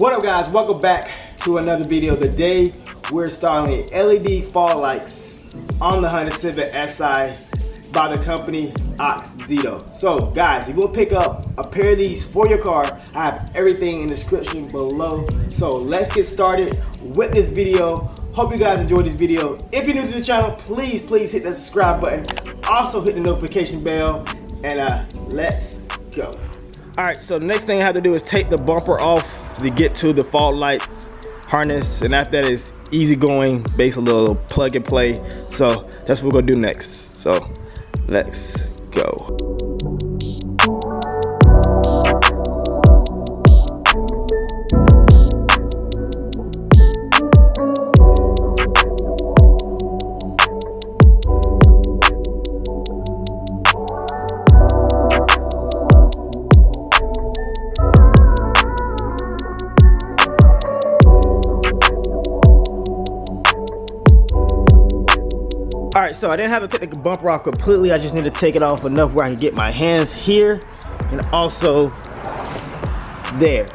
What up guys, welcome back to another video. Today we're installing LED fog lights on the Honda Civic Si by the company AUXITO. So guys, if you want to pick up a pair of these for your car, I have everything in the description below. So let's get started with this video. Hope you guys enjoyed this video. If you're new to the channel, please hit that subscribe button. Also hit the notification bell and let's go. Alright, so the next thing I have to do is take the bumper off to get to the fog lights harness, and after that is easy going, basically a little plug and play. So that's what we're gonna do next. So let's go. Alright, so I didn't have to take the bumper off completely. I just need to take it off enough where I can get my hands here and also there.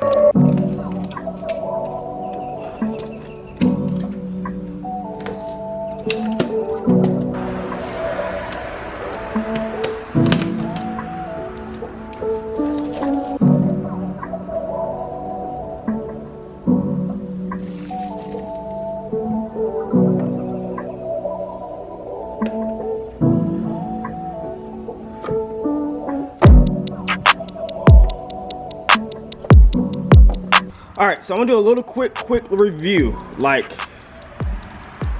All right, so I'm gonna do a little quick review. Like,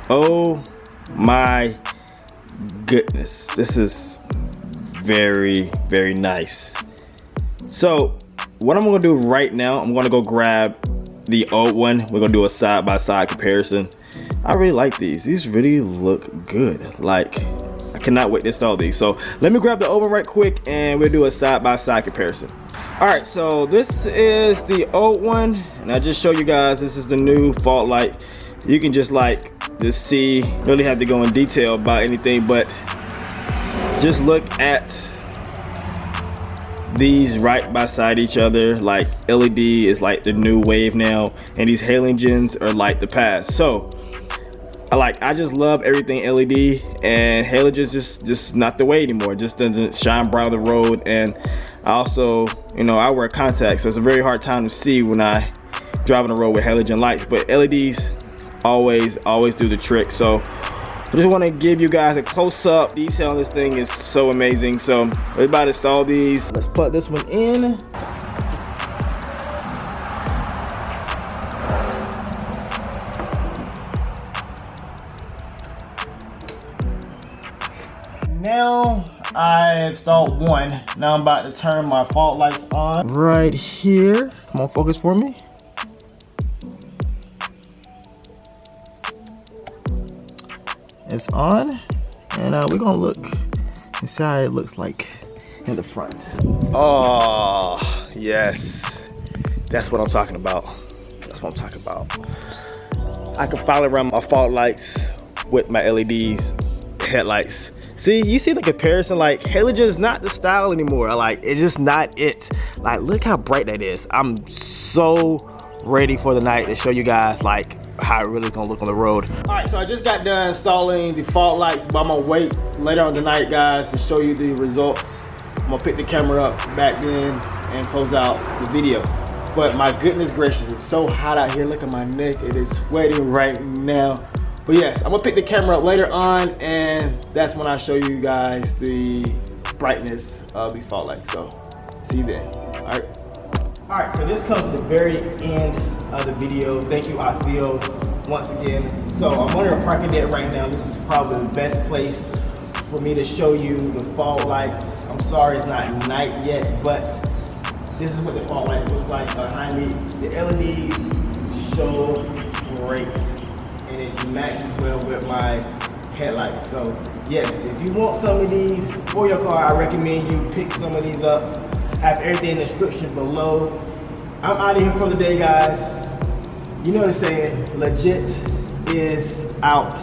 oh my goodness, this is very nice. So what I'm gonna do right now, I'm gonna go grab the old one. We're gonna do a side-by-side comparison. I really like these. These really look good. Like, I cannot wait to install these. So let me grab the old one right quick and we'll do a side-by-side comparison. All right, so this is the old one, and I just show you guys this is the new fog light. You can just see, really have to go in detail about anything, but just look at these right beside each other. Like, LED is like the new wave now, and these halogens are like the past. So I just love everything LED, and halogens just not the way anymore. It just doesn't shine bright on the road. And I also, you know, I wear contacts, so it's a very hard time to see when I drive on the road with halogen lights, but LEDs always do the trick. So I just want to give you guys a close-up detail on this thing. Is so amazing. So we're about to install these. Let's put this one in. Now I installed one. Now I'm about to turn my fog lights on right here. Come on, focus for me. It's on, and we're gonna look and see how it looks like in the front. Oh yes, that's what I'm talking about. That's what I'm talking about. I can finally run my fog lights with my LEDs headlights. See, you see the comparison. Like, halogen is not the style anymore. Like, it's just not it. Like, look how bright that is. I'm so ready for the night to show you guys like how it really gonna look on the road. All right, so I just got done installing the fog lights, but I'm gonna wait later on tonight, guys, to show you the results. I'm gonna pick the camera up back then and close out the video. But my goodness gracious, it's so hot out here. Look at my neck, it is sweating right now. But yes, I'm gonna pick the camera up later on, and that's when I show you guys the brightness of these fog lights. So see you then. All right, so this comes to the very end of the video. Thank you, AUXITO, once again. So I'm under a parking deck right now. This is probably the best place for me to show you the fog lights. I'm sorry it's not night yet, but this is what the fog lights look like behind me. The LEDs show great, and it matches well with my headlights. So yes, if you want some of these for your car, I recommend you pick some of these up. Have everything in the description below. I'm out of here for the day, guys. You know what I'm saying, legit is out.